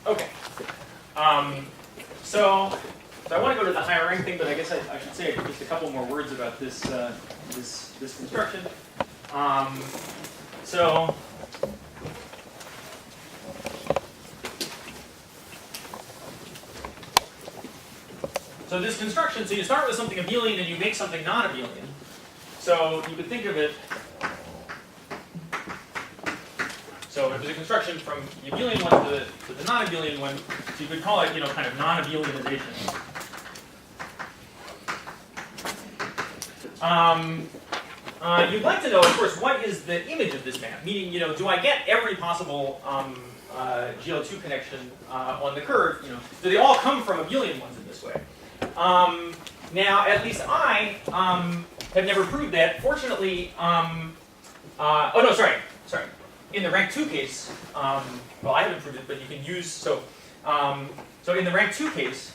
Okay. So I want to go to the higher rank thing, but I guess I should say just a couple more words about this this construction. So this construction, so you start with something abelian and you make something non-abelian. So you could think of it. So if there's a construction from the abelian one to the non-abelian one, so you could call it, kind of non-abelianization. You'd like to know, of course, what is the image of this map? Meaning, do I get every possible GL2 connection on the curve? Do they all come from abelian ones in this way? Now, at least I have never proved that. Fortunately, oh no, sorry. In the rank 2 case, well, I haven't proved it, but you can use, so in the rank 2 case,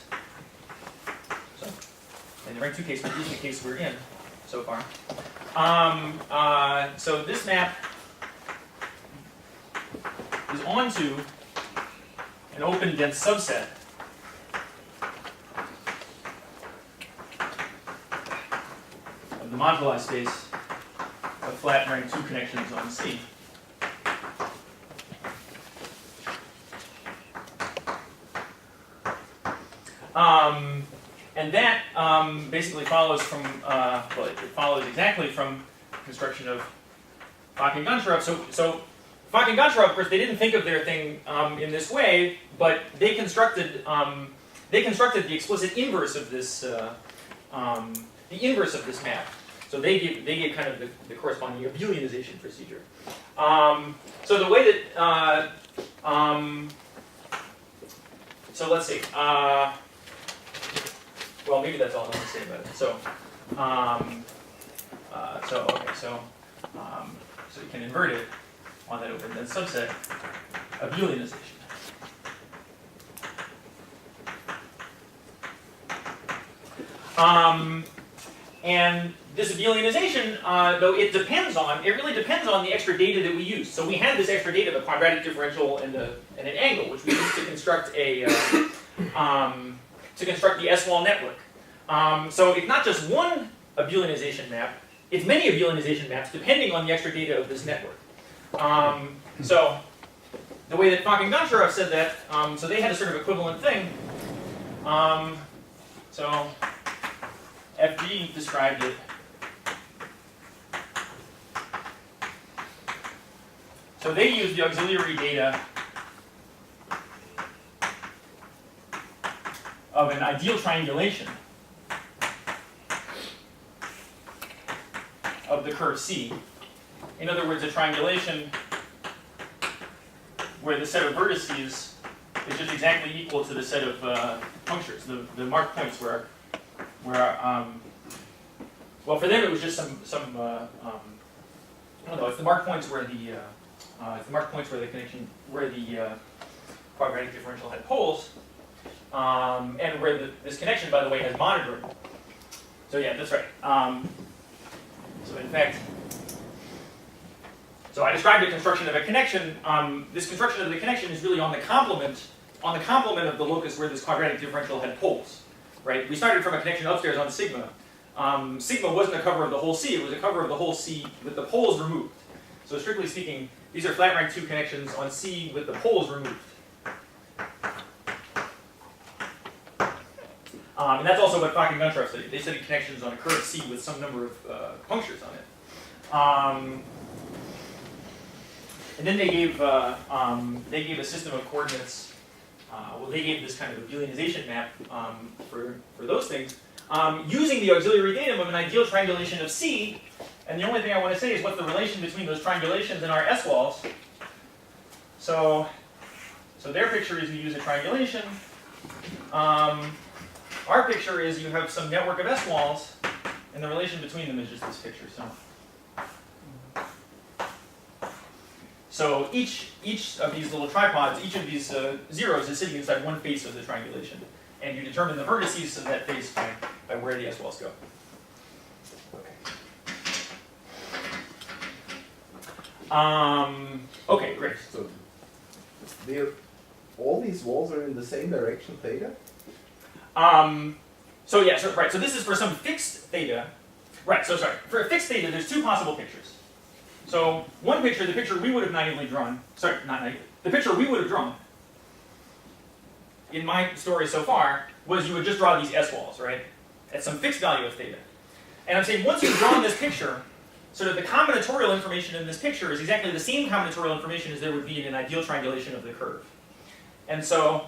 which is the case we're in so far, so this map is onto an open dense subset of the moduli space of flat rank 2 connections on C. And that basically follows from, well, it follows exactly from construction of Fock and Goncharov. So Fock and Goncharov, of course, they didn't think of their thing in this way, but they constructed the explicit inverse of this, the inverse of this map. So they gave kind of the corresponding abelianization procedure. So the way that, so let's see. Well, maybe that's all I want to say about it. So you can invert it on that open dense subset of abelianization. And this abelianization, though it really depends on the extra data that we use. So we had this extra data, the quadratic differential and an angle, which we used to construct the S-wall network. So it's not just one abelianization map, it's many abelianization maps depending on the extra data of this network. So the way that Fock and Goncharov said that, so they had a sort of equivalent thing. So FG described it. So they used the auxiliary data of an ideal triangulation of the curve C. In other words, a triangulation where the set of vertices is just exactly equal to the set of punctures, the marked points where well, for them it was just some I don't know, it's the marked points where the quadratic differential had poles, and where this connection, by the way, has monitoring. So yeah, that's right. So in fact, so I described a construction of a connection. This construction of the connection is really on the complement of the locus where this quadratic differential had poles, right? We started from a connection upstairs on sigma. Sigma wasn't a cover of the whole C; it was a cover of the whole C with the poles removed. So strictly speaking, these are flat rank 2 connections on C with the poles removed. And that's also what Fock and Goncharov studied. They studied connections on a curve C with some number of punctures on it. And then they gave a system of coordinates. Well, they gave this kind of abelianization map for those things, using the auxiliary datum of an ideal triangulation of C. And the only thing I want to say is what's the relation between those triangulations and our S-walls. So their picture is you use a triangulation. Our picture is you have some network of S-walls, and the relation between them is just this picture. So each of these little tripods, each of these zeros is sitting inside one face of the triangulation, and you determine the vertices of that face by where the S-walls go. Okay. Okay, great. So they're all these walls are in the same direction theta? So yeah, so, right, so this is for some fixed theta. Right, so sorry, for a fixed theta, there's two possible pictures. So one picture, the picture we would have naively drawn, sorry, not naively, the picture we would have drawn in my story so far was you would just draw these S-walls, right, at some fixed value of theta. And I'm saying once you've drawn this picture, sort of the combinatorial information in this picture is exactly the same combinatorial information as there would be in an ideal triangulation of the curve. And so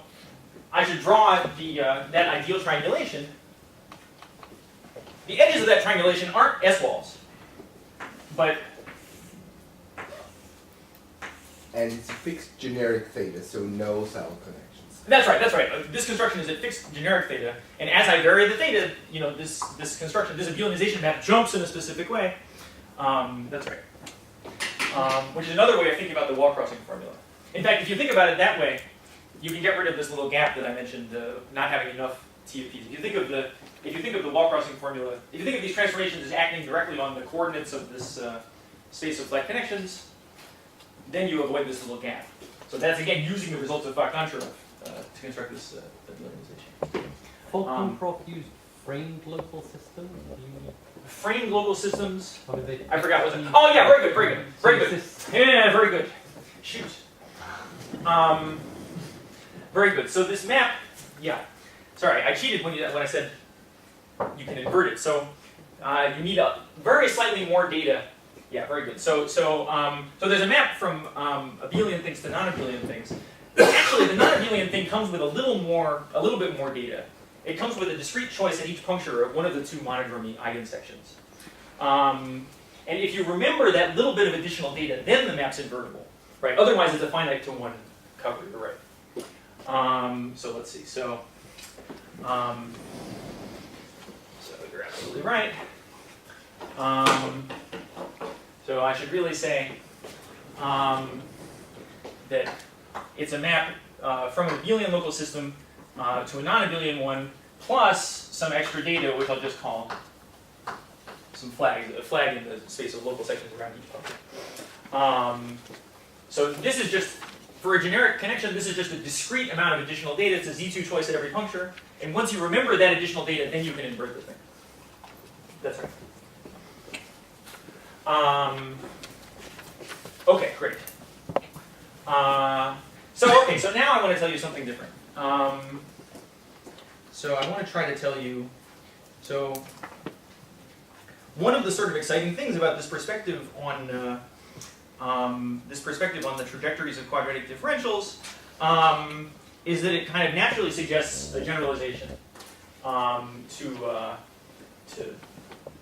I should draw the, that ideal triangulation. The edges of that triangulation aren't S-walls, but... And it's a fixed generic theta, so no saddle connections. That's right, that's right. This construction is at fixed generic theta, and as I vary the theta, you know, this construction, this abelianization map jumps in a specific way. That's right. Which is another way of thinking about the wall crossing formula. In fact, if you think about it that way, you can get rid of this little gap that I mentioned, not having enough TFPs. If you think of the wall crossing formula, if you think of these transformations as acting directly on the coordinates of this space of flat connections, then you avoid this little gap. So that's again using the results of Bach-Conchoff to construct this abelianization. Fulcrum Prof used framed local systems. Framed local systems. They, I forgot what it was. Oh yeah, very good, very good, very good. Yeah, very good. Shoot. Very good. So this map, yeah. Sorry, I cheated when I said you can invert it. So you need a very slightly more data. Yeah, very good. So there's a map from abelian things to non-abelian things. Actually, the non-abelian thing comes with a little bit more data. It comes with a discrete choice at each puncture of one of the two monodromy eigensections. And if you remember that little bit of additional data, then the map's invertible, right? Otherwise, it's a finite to one cover. You're right. So let's see. So you're absolutely right. So I should really say that it's a map from an abelian local system to a non-abelian one, plus some extra data, which I'll just call some flags, a flag in the space of local sections around each puncture. So this is just, for a generic connection, this is just a discrete amount of additional data. It's a Z2 choice at every puncture. And once you remember that additional data, then you can invert the thing. That's right. Okay, great. So now I want to tell you something different. So I want to try to tell you, so one of the sort of exciting things about this perspective on the trajectories of quadratic differentials is that it kind of naturally suggests a generalization to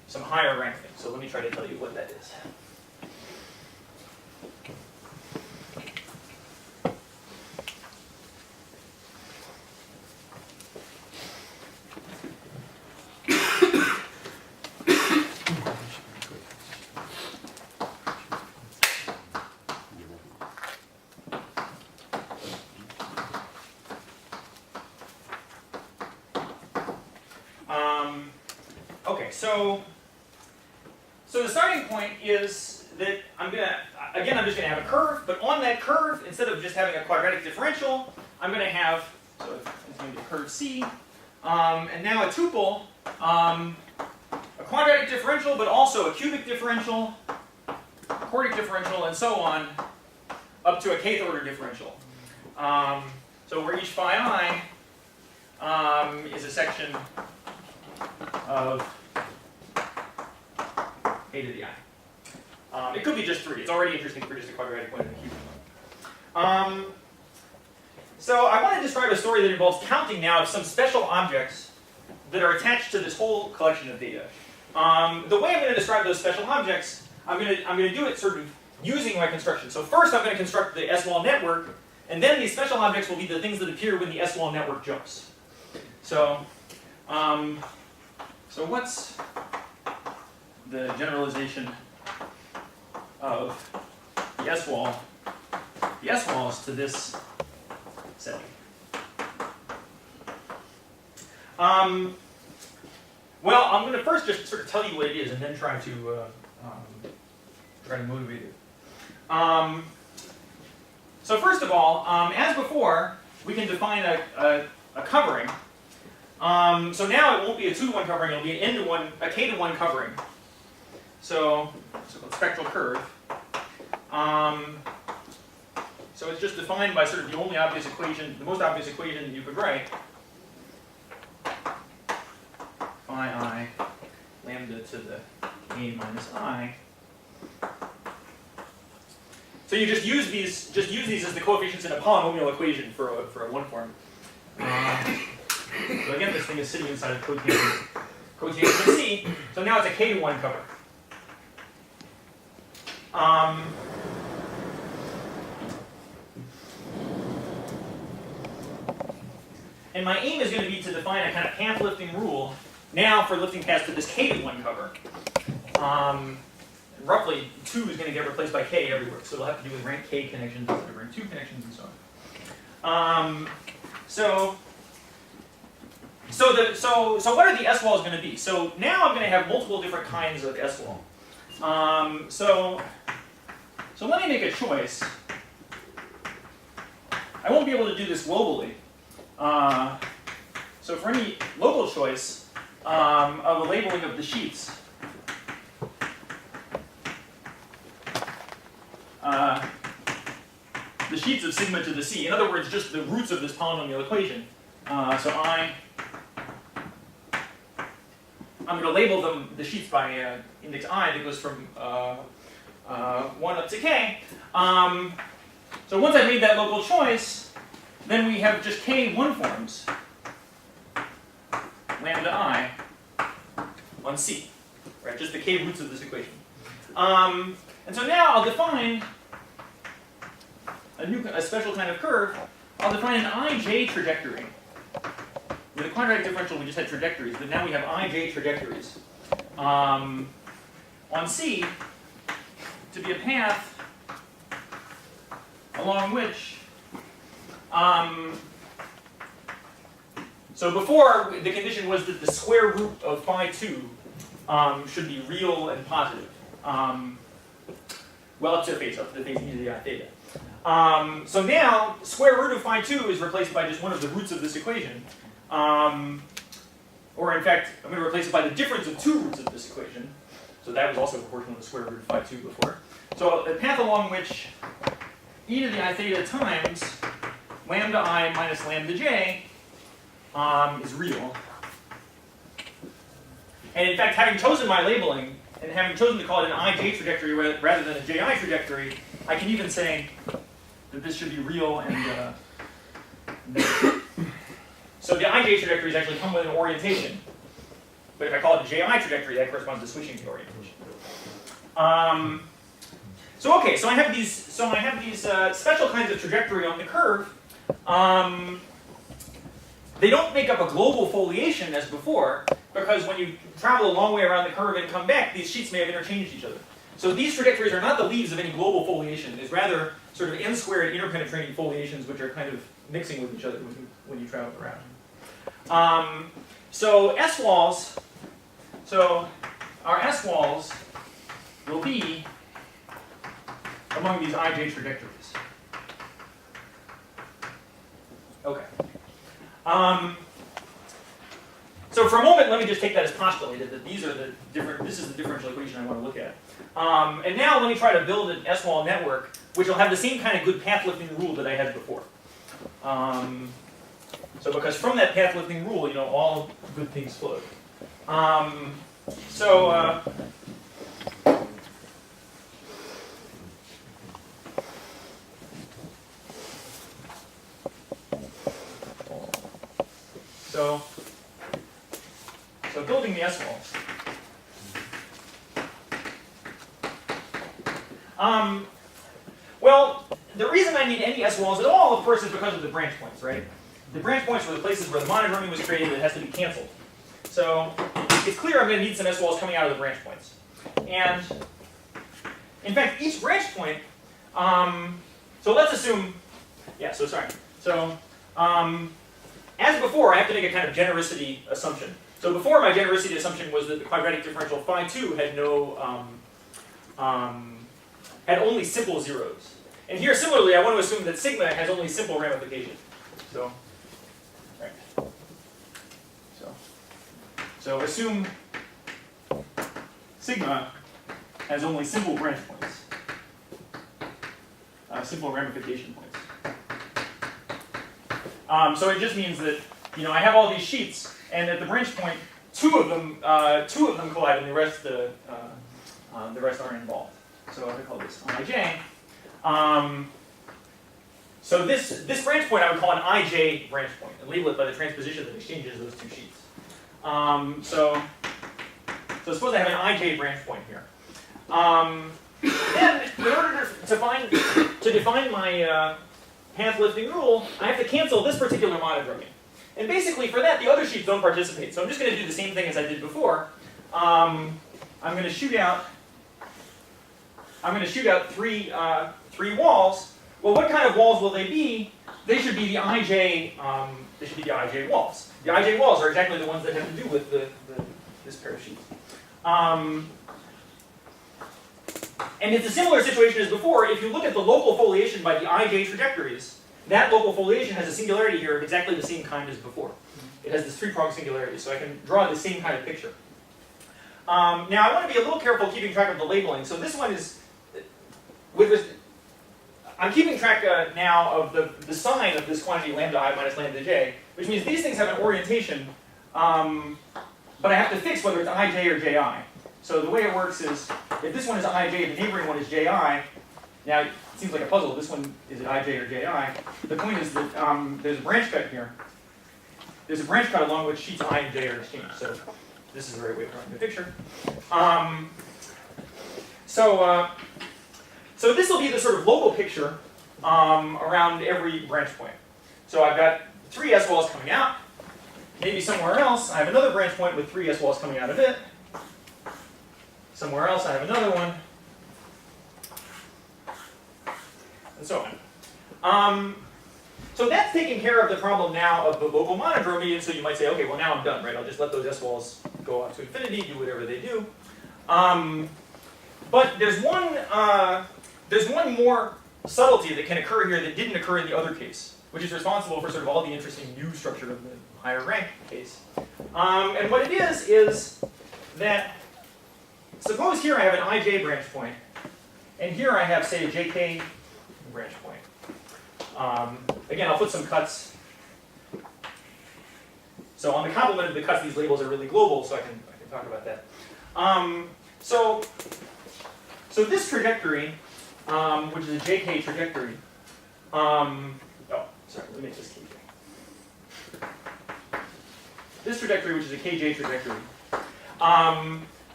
some higher rank things. So let me try to tell you what that is. Okay, so the starting point is that I'm just gonna have a curve, but on that curve, instead of just having a quadratic differential, I'm gonna have, so it's going to be curve C, and now a tuple, a quadratic differential, but also a cubic differential, a quartic differential, and so on, up to a kth order differential. So where each phi I is a section of a to the I. It could be just 3. It's already interesting for just a quadratic one and a cubic one. So I want to describe a story that involves counting now of some special objects that are attached to this whole collection of data. The way I'm going to describe those special objects, I'm going to do it sort of using my construction. So first I'm going to construct the S-wall network, and then these special objects will be the things that appear when the S-wall network jumps. So what's the generalization of the S-walls to this setting? Well, I'm going to first just sort of tell you what it is and then try to motivate it. So first of all, as before, we can define a covering. So now it won't be a 2-to-1 covering, it'll be an n-to-1, a k-to-1 covering. So spectral curve. So it's just defined by sort of the only obvious equation, the most obvious equation that you could write. Phi I lambda to the k minus I. So you just use these as the coefficients in a polynomial equation for a one form. So again, this thing is sitting inside of cotangent of C. So now it's a k-to-1 cover. And my aim is going to be to define a kind of path lifting rule now for lifting paths to this k-to-1 cover. Roughly 2 is going to get replaced by k everywhere, so it'll have to do with rank k connections instead of rank 2 connections and so on. So what are the S-walls going to be? So now I'm going to have multiple different kinds of S-wall. So let me make a choice. I won't be able to do this globally. So for any local choice of a labeling of the sheets, the sheets of sigma to the C, in other words, just the roots of this polynomial equation. So I'm going to label them, the sheets, by index I that goes from 1 up to k. So once I've made that local choice, then we have just k one forms, lambda I, on C, right? Just the k roots of this equation. And so now I'll define a special kind of curve. I'll define an I.J. trajectory. With a quadratic differential, we just had trajectories, but now we have I.J. trajectories on C to be a path along which, so before, the condition was that the square root of phi 2 should be real and positive. Well, up to the face e to the I theta. So now, square root of phi 2 is replaced by just one of the roots of this equation. Or in fact, I'm going to replace it by the difference of 2 roots of this equation. So that was also proportional to the square root of phi 2 before. So a path along which e to the I theta times lambda I minus lambda j is real. And in fact, having chosen my labeling, and having chosen to call it an I.J. trajectory rather than a J.I. trajectory, I can even say that this should be real and so the I.J. trajectories actually come with an orientation. But if I call it a J.I. trajectory, that corresponds to switching the orientation. So I have these special kinds of trajectory on the curve. They don't make up a global foliation as before, because when you travel a long way around the curve and come back, these sheets may have interchanged each other. So these trajectories are not the leaves of any global foliation. It's rather sort of n-squared interpenetrating foliations, which are kind of mixing with each other when you travel around. So S-walls, so our S-walls will be among these I.J. trajectories. Okay. So for a moment, let me just take that as postulated, that these are the this is the differential equation I want to look at. And now let me try to build an S-wall network, which will have the same kind of good path lifting rule that I had before. So because from that path lifting rule, all good things flow. So building the S-walls. Well, the reason I need any S-walls at all, of course, is because of the branch points, right? The branch points were the places where the monodromy was created that has to be canceled. So it's clear I'm going to need some S-walls coming out of the branch points. And in fact, each branch point, so let's assume, as before, I have to make a kind of genericity assumption. So before, my genericity assumption was that the quadratic differential phi 2 had had only simple zeros. And here, similarly, I want to assume that sigma has only simple ramification. So, right. So assume sigma has only simple branch points, simple ramification points. So it just means that I have all these sheets, and at the branch point, two of them collide, and the rest aren't involved. So I call this I.J. So this branch point I would call an I.J. branch point, and label it by the transposition that exchanges those two sheets. So suppose I have an I.J. branch point here. Then, in order to define my path lifting rule, I have to cancel this particular monodromy. And basically, for that, the other sheets don't participate. So I'm just going to do the same thing as I did before. I'm going to shoot out three walls. Well, what kind of walls will they be? They should be the I.J. Walls. The I.J. walls are exactly the ones that have to do with this pair of sheets. And it's a similar situation as before. If you look at the local foliation by the I.J. trajectories, that local foliation has a singularity here of exactly the same kind as before. It has this three-pronged singularity, so I can draw the same kind of picture. Now, I want to be a little careful keeping track of the labeling. So this one is, I'm keeping track now of the sign of this quantity lambda I minus lambda j, which means these things have an orientation, but I have to fix whether it's ij or ji. So the way it works is, if this one is ij, the neighboring one is ji. Now, it seems like a puzzle. This one, is it ij or ji? The point is that there's a branch cut here. There's a branch cut along which sheets I and j are exchanged. So this is the right way of drawing the picture. So this will be the sort of local picture around every branch point. So I've got 3 S walls coming out. Maybe somewhere else I have another branch point with 3 S walls coming out of it. Somewhere else I have another one. And so on. So that's taking care of the problem now of the local monodromy, and so you might say, okay, well now I'm done, right? I'll just let those S walls go out to infinity, do whatever they do. But there's one more subtlety that can occur here that didn't occur in the other case, which is responsible for sort of all the interesting new structure of the higher rank case. And what it is that, suppose here I have an ij branch point, and here I have, say, a jk branch point. Again, I'll put some cuts. So on the complement of the cuts, these labels are really global, so I can talk about that. So this trajectory, which is a jk trajectory, let me make this kj. This trajectory, which is a kj trajectory,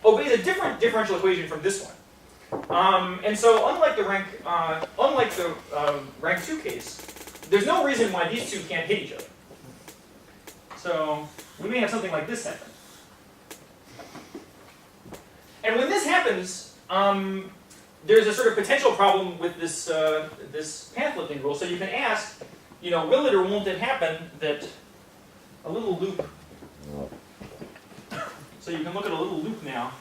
obeys a different differential equation from this one. And so unlike the rank 2 case, there's no reason why these two can't hit each other. So we may have something like this happen. And when this happens, there's a sort of potential problem with this this path lifting rule. So you can ask, will it or won't it happen that a little loop, so you can look at a little loop now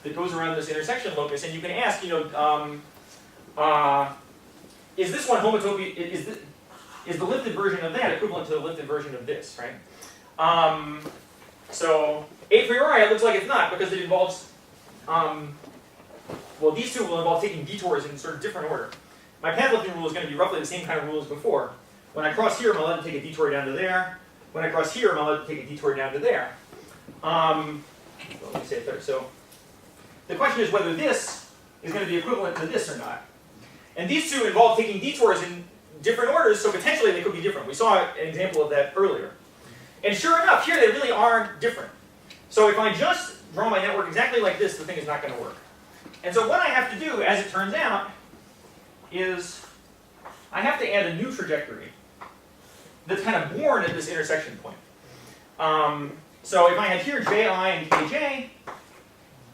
that goes around this intersection locus, and you can ask, is this one homotopy, is the lifted version of that equivalent to the lifted version of this, right? So a priori it looks like it's not, because it involves, well, these two will involve taking detours in sort of different order. My path lifting rule is going to be roughly the same kind of rule as before. When I cross here, I'm allowed to take a detour down to there. When I cross here, I'm allowed to take a detour down to there. Let me say it there. So the question is whether this is going to be equivalent to this or not. And these two involve taking detours in different orders, so potentially they could be different. We saw an example of that earlier. And sure enough, here they really are different. So if I just draw my network exactly like this, the thing is not going to work. And so what I have to do, as it turns out, is I have to add a new trajectory that's kind of born at this intersection point. So if I had here ji and kj,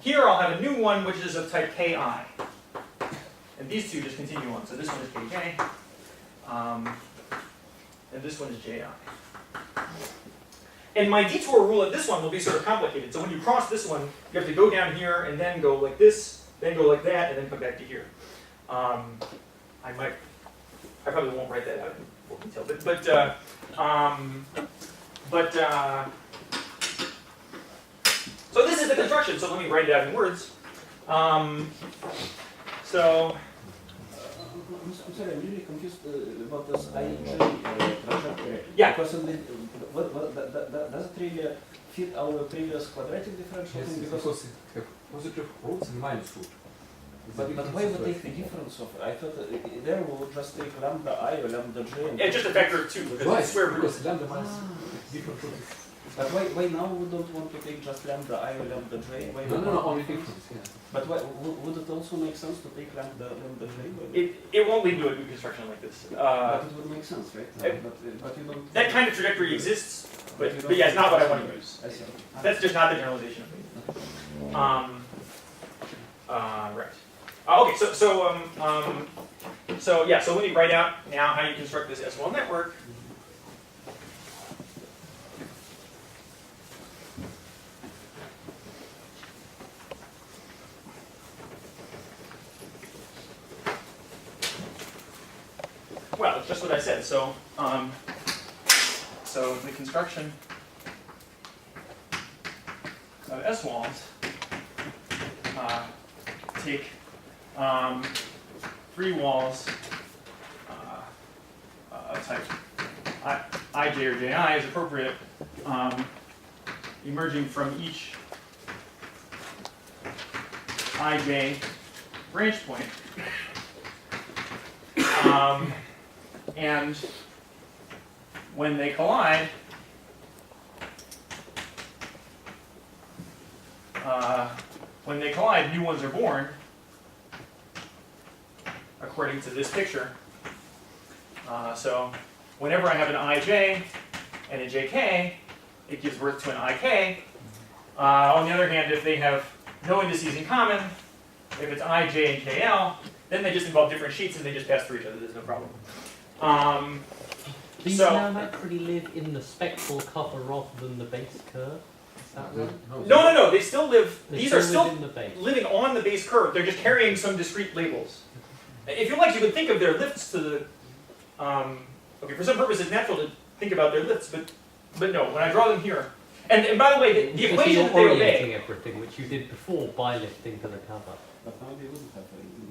here I'll have a new one which is of type ki. And these two just continue on. So this one is kj, and this one is ji. And my detour rule at this one will be sort of complicated. So when you cross this one, you have to go down here and then go like this, then go like that, and then come back to here. I I probably won't write that out in full detail, so this is the construction. So let me write it out in words. So I'm sorry, I'm really confused about this I.H.É. Trajectory. Yeah. Because does it really fit our previous quadratic differential Yes, thing? because it have positive roots and minus root. But why would take the difference of? I thought there we would just take lambda I or lambda j. And yeah, just a factor of 2 because Why? it's square root. Because lambda minus different root. But why now we don't want to take just lambda I or lambda j? Why No, we no, no, want only difference? difference, yeah. But why, would it also make sense to take lambda j? It won't lead to a new construction like this. But it would make sense, right? it- But you don't. That kind of trajectory exists, but yeah, it's not what I want to use. I see. That's just not the generalization of it. Right. Okay, so yeah, so let me write out now how you construct this S-well network. Well, it's just what I said. So the construction of S-walls take 3 walls type I.J. or Ji is appropriate, emerging from each I.J. branch point. And when they collide, new ones are born, according to this picture. So whenever I have an I.J. and a J.K., it gives birth to an I.K. On the other hand, if they have no indices in common, if it's I.J. and K.L., then they just involve different sheets and they just pass through each other. There's no problem. These So- now naturally live in the spectral cover rather than the base curve. Is that right? No. They still live. They These are still live in the base. living on the base curve. They're just carrying some discrete labels. If you like, you could think of their lifts to the. Okay, for some purpose, it's natural to think about their lifts, but no. When I draw them here, and by the way, the Because equation you're that they orienting obey. everything, which you did before by lifting to the cover. But now they wouldn't have.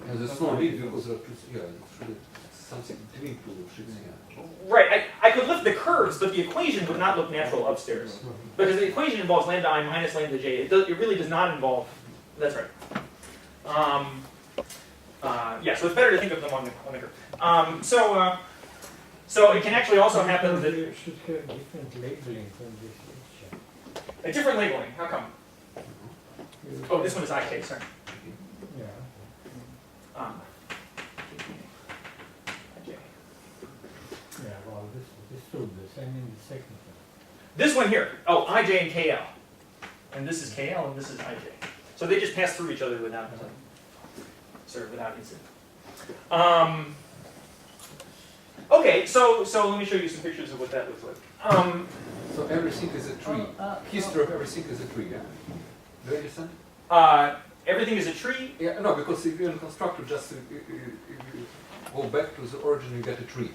And it's not big because it's really something between two sheets, yeah. Right. I could lift the curves, but the equation would not look natural upstairs because the equation involves lambda I minus lambda j. It really does not involve. That's right. Yeah. So it's better to think of them on the curve. So it can actually also happen that You should have different labeling from this picture. a different labeling. How come? Oh, this one is IK. Sorry. Yeah. Okay. Yeah, well, this should the same in the second one. This one here. Oh, IJ and KL, and this is KL and this is IJ. So they just pass through each other without incident. Okay, so let me show you some pictures of what that looks like. So everything is a tree. History of everything is a tree, yeah? Do you understand? Everything is a tree. Yeah, no, because if you're in constructor, just if you go back to the origin, you get a tree.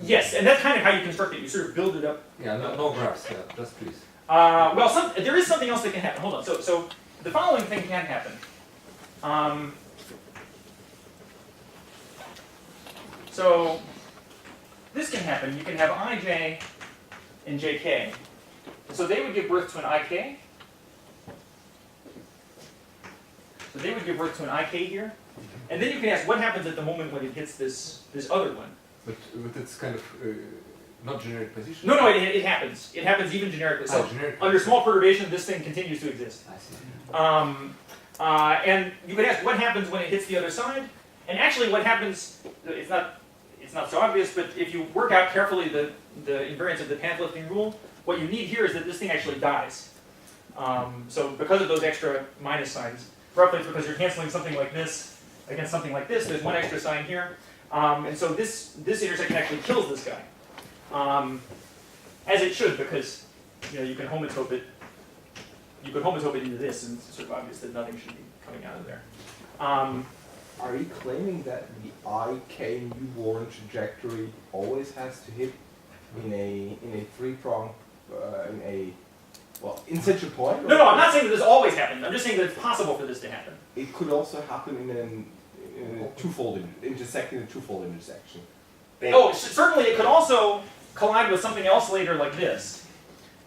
Yes, and that's kind of how you construct it. You sort of build it up. Yeah, no graphs, yeah, just trees. Well, there is something else that can happen. Hold on. So the following thing can happen. So this can happen. You can have IJ and JK. So they would give birth to an IK. So they would give birth to an IK here. And then you can ask what happens at the moment when it hits this other one. But it's kind of not generic position. No, it happens. It happens even generically. So generic under small perturbation, this thing continues to exist. I see. And you could ask what happens when it hits the other side. And actually what happens, it's not so obvious, but if you work out carefully the invariance of the path lifting rule, what you need here is that this thing actually dies. So because of those extra minus signs, roughly it's because you're canceling something like this against something like this, there's one extra sign here. And so this intersection actually kills this guy. As it should, because you can homotope it. You could homotope it into this, and it's sort of obvious that nothing should be coming out of there. Are you claiming that the I.K. newborn trajectory always has to hit in a three-prong, in such a point? No, I'm not saying that this always happens. I'm just saying that it's possible for this to happen. It could also happen in a twofold intersecting a twofold intersection. Oh, certainly it could also collide with something else later like this,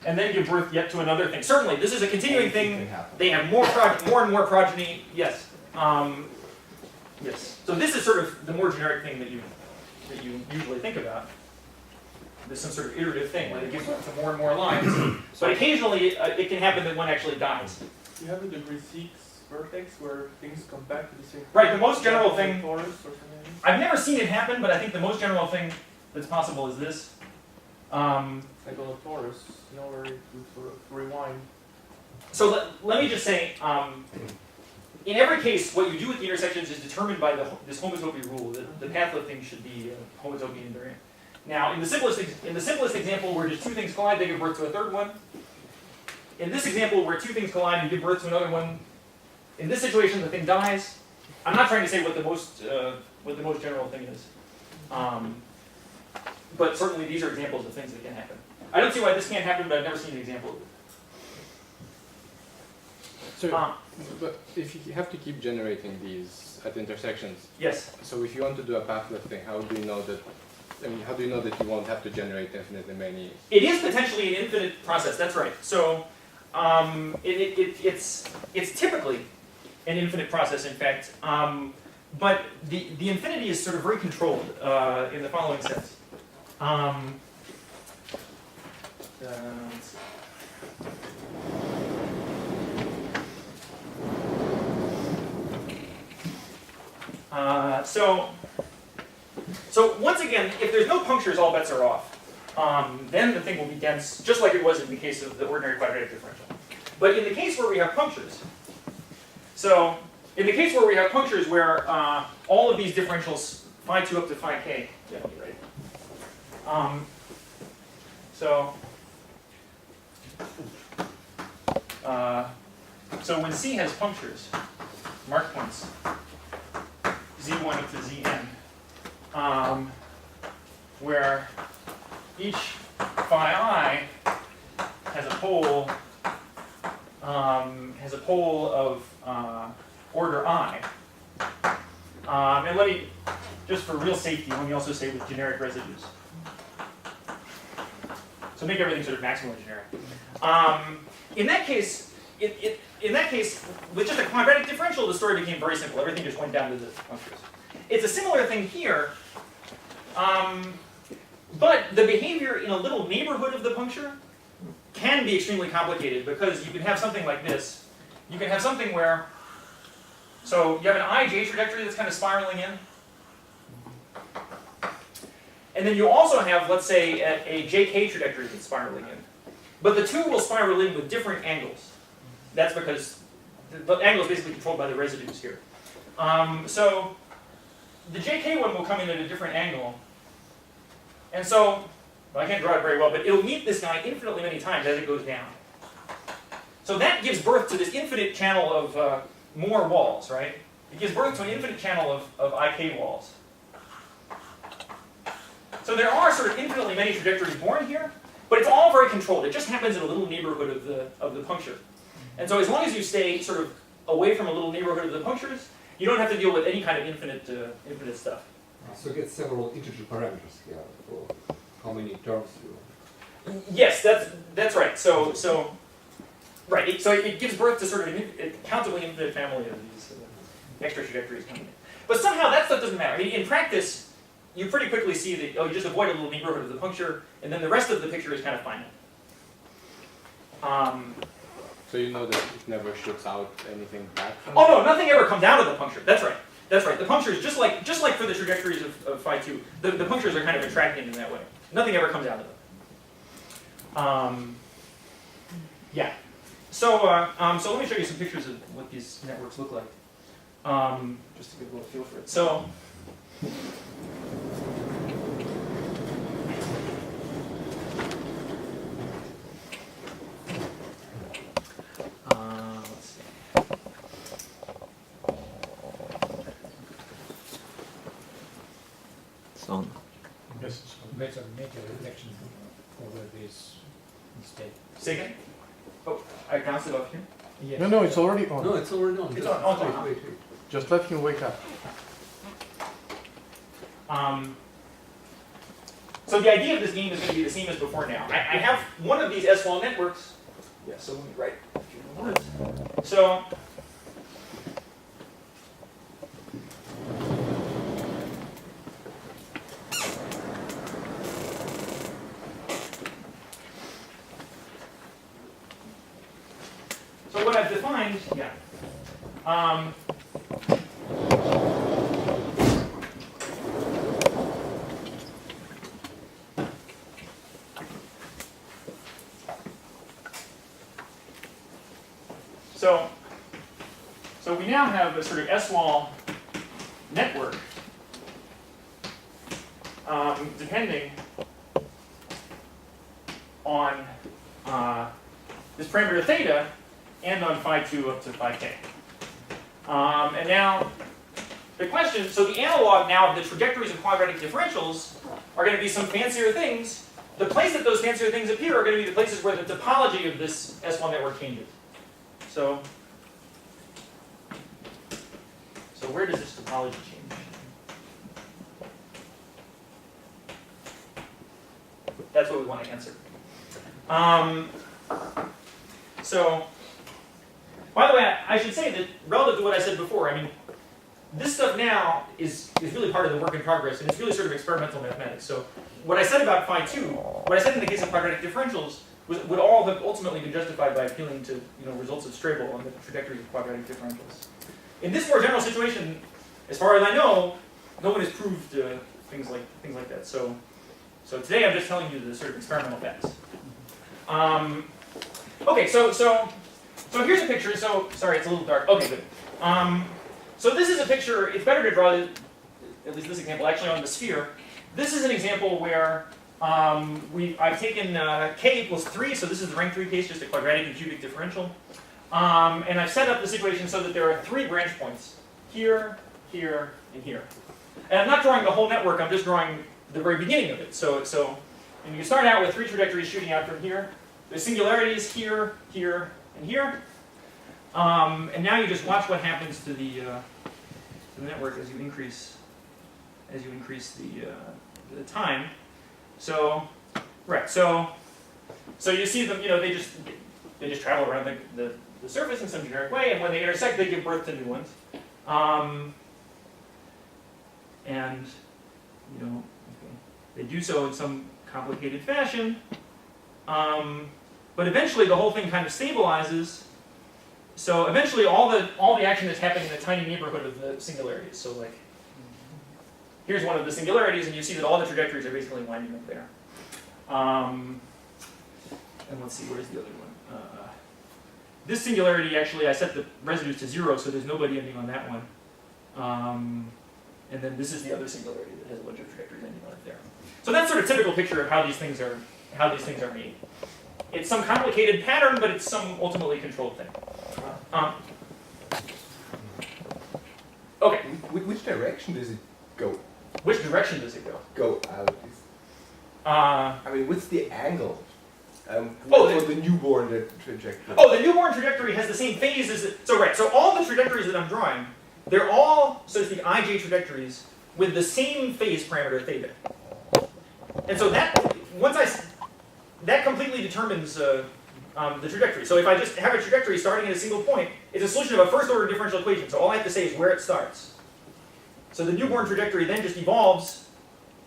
and then give birth yet to another thing. Certainly, this is a continuing thing. They have more and more progeny. Yes. Yes. So this is sort of the more generic thing that you usually think about. There's some sort of iterative thing where they give birth to more and more lines. But occasionally it can happen that one actually dies. You have a degree 6 vertex where things come back to the same. Right. The most general thing. Torus or something. I've never seen it happen, but I think the most general thing that's possible is this. Like on a torus, where you sort of rewind. So let me just say, in every case, what you do with the intersections is determined by this homotopy rule. That the path lifting should be homotopy invariant. Now, in the simplest example, where just two things collide, they give birth to a third one. In this example, where two things collide and give birth to another one, in this situation, the thing dies. I'm not trying to say what the most general thing is, but certainly these are examples of things that can happen. I don't see why this can't happen, but I've never seen an example of it. So, but if you have to keep generating these at intersections, Yes. so if you want to do a path lifting, how do you know that? I mean, how do you know that you won't have to generate infinitely many? It is potentially an infinite process. That's right. So it's typically an infinite process, in fact. But the infinity is sort of very controlled in the following sense. Let's see. So once again, if there's no punctures, all bets are off. Then the thing will be dense, just like it was in the case of the ordinary quadratic differential. But in the case where we have punctures, so in the case where we have punctures where all of these differentials, phi 2 up to phi k, yeah, you're right. So when C has punctures, mark points, z1 up to zn, where each phi I has a pole of order I. And let me, just for real safety, let me also say with generic residues. So make everything sort of maximally generic. In that case, with just a quadratic differential, the story became very simple. Everything just went down to the punctures. It's a similar thing here, but the behavior in a little neighborhood of the puncture can be extremely complicated because you can have something like this. You can have something where, so you have an I.J trajectory that's kind of spiraling in. And then you also have, let's say, a JK trajectory that's spiraling in. But the two will spiral in with different angles. That's because the angle is basically controlled by the residues here. So the JK one will come in at a different angle. And so, well, I can't draw it very well, but it'll meet this guy infinitely many times as it goes down. So that gives birth to this infinite channel of more walls, right? It gives birth to an infinite channel of IK walls. So there are sort of infinitely many trajectories born here, but it's all very controlled. It just happens in a little neighborhood of the puncture. And so as long as you stay sort of away from a little neighborhood of the punctures, you don't have to deal with any kind of infinite stuff. So get several integer parameters here for how many terms you. Yes, that's right. So right. So it gives birth to sort of a countably infinite family of these extra trajectories coming in. But somehow that stuff doesn't matter. I mean, in practice, you pretty quickly see that you just avoid a little neighborhood of the puncture, and then the rest of the picture is kind of finite. So you know that it never shoots out anything back from Oh no, nothing ever comes out of the puncture. That's right. That's right. The punctures, just like for the trajectories of phi 2, the punctures are kind of attracting in that way. Nothing ever comes out of them. Yeah. So so let me show you some pictures of what these networks look like, just to get a little feel for it. So. Let's see. major reflection over this instead. Say again? Oh, I can answer it off here. Yes. No, it's already on. No, it's already on. It's on. Oh, it's on. Wait. Just let him wake up. So the idea of this game is going to be the same as before now. I have one of these S-wall networks. Yeah, so let me write a few more words. So what I've defined, yeah. So we now have a sort of S-wall network depending on this parameter theta and on phi2 up to phi k. And now the question, so the analog now of the trajectories of quadratic differentials are going to be some fancier things. The place that those fancier things appear are going to be the places where the topology of this S1 network changes. So where does this topology change? That's what we want to answer. So, by the way, I should say that relative to what I said before, I mean, this stuff now is really part of the work in progress, and it's really sort of experimental mathematics. So what I said about phi2, what I said in the case of quadratic differentials, would all have ultimately been justified by appealing to results of Strabel on the trajectories of quadratic differentials. In this more general situation, as far as I know, no one has proved things like that. So today I'm just telling you the sort of experimental facts. Okay, so here's a picture. So sorry, it's a little dark. Okay, good. So this is a picture. It's better to draw at least this example actually on the sphere. This is an example where I've taken k equals 3. So this is the rank 3 case, just a quadratic and cubic differential. And I've set up the situation so that there are 3 branch points here, here, and here. And I'm not drawing the whole network. I'm just drawing the very beginning of it. So and you start out with 3 trajectories shooting out from here. The singularities here, here, and here. And now you just watch what happens to the network as you increase the time. So right. So you see them. They just travel around the surface in some generic way, and when they intersect, they give birth to new ones. And they do so in some complicated fashion. But eventually, the whole thing kind of stabilizes. So eventually, all the action is happening in a tiny neighborhood of the singularities. So like, here's one of the singularities, and you see that all the trajectories are basically winding up there. And let's see, where's the other one? This singularity, actually, I set the residues to 0, so there's nobody ending on that one. And then this is the other singularity that has a bunch of trajectories ending on it there. So that's sort of typical picture of how these things are made. It's some complicated pattern, but it's some ultimately controlled thing. Okay. Which direction does it go? Which direction does it go? Go out. I mean, what's the angle? For the newborn trajectory. Oh, the newborn trajectory has the same phase as it. So right. So all the trajectories that I'm drawing, they're all, so to speak, I.J. trajectories with the same phase parameter theta. And so that completely determines the trajectory. So if I just have a trajectory starting at a single point, it's a solution of a first-order differential equation. So all I have to say is where it starts. So the newborn trajectory then just evolves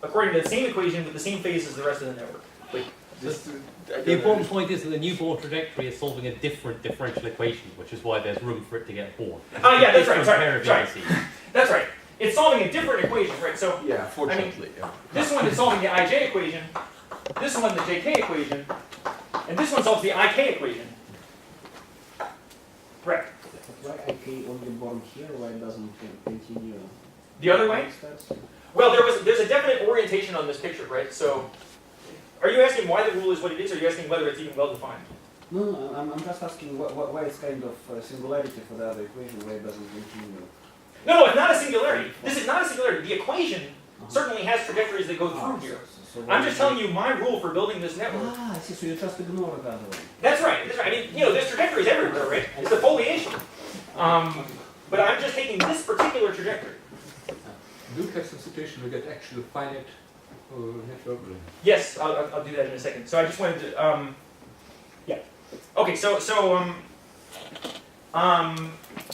according to the same equation with the same phase as the rest of the network. The important point is that the newborn trajectory is solving a different differential equation, which is why there's room for it to get born. Oh yeah, that's right. Sorry. That's right. It's solving a different equation, right? So yeah, fortunately, this one is solving the I.J. equation. This one the J.K. equation, and this one solves the I.K. equation. Right. Why I.K. only born here? Why it doesn't continue? The other way? Well, there's a definite orientation on this picture, right? So, are you asking why the rule is what it is, or are you asking whether it's even well defined? No, I'm just asking why it's kind of singularity for the other equation, why it doesn't continue. No, it's not a singularity. This is not a singularity. The equation certainly has trajectories that go through here. So I'm just telling you my rule for building this network. Ah, I see. So you just ignore that one. That's right. That's right. I mean, you know, there's trajectories everywhere, right? It's a foliation. But I'm just taking this particular trajectory. Do you have some situation where you get actually finite network? Yes, I'll do that in a second. So I just wanted to, yeah. Okay,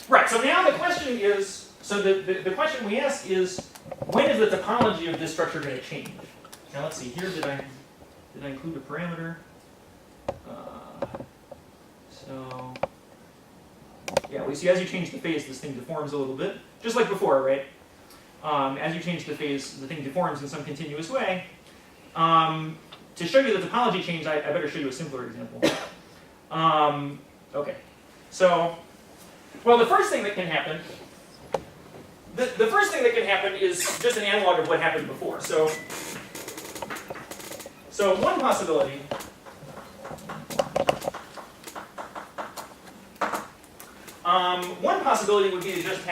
right, so now the question is, so the question we ask is, when is the topology of this structure going to change? Now let's see, here did I include a parameter? So, yeah, we see as you change the phase, this thing deforms a little bit, just like before, right? As you change the phase, the thing deforms in some continuous way. To show you the topology change, I better show you a simpler example. Okay, so, well, the first thing that can happen, the first thing that can happen is just an analog of what happened before. So one possibility would be to just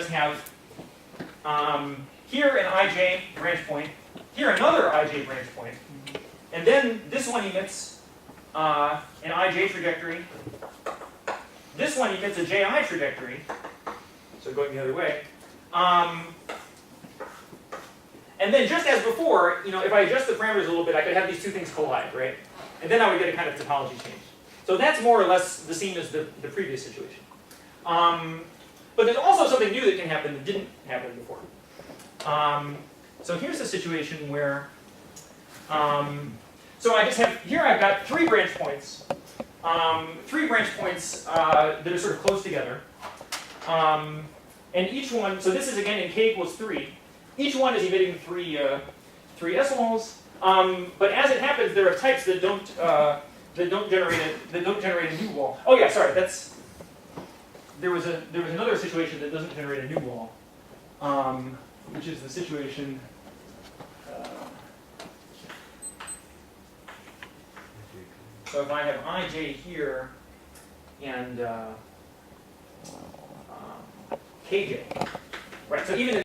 have here an I.J. branch point, here another I.J. branch point, and then this one emits an I.J. trajectory. This one emits a J.I. trajectory, so going the other way. And then just as before, you know, if I adjust the parameters a little bit, I could have these two things collide, right? And then I would get a kind of topology change. So that's more or less the same as the previous situation. But there's also something new that can happen that didn't happen before. So here's a situation where, so I just have, here I've got three branch points that are sort of close together. And each one, so this is again in k equals 3. Each one is emitting three S-walls. But as it happens, there are types that don't generate a new wall. Oh yeah, sorry, there was another situation that doesn't generate a new wall, which is the situation. So if I have I.J. here and Kj, right? So even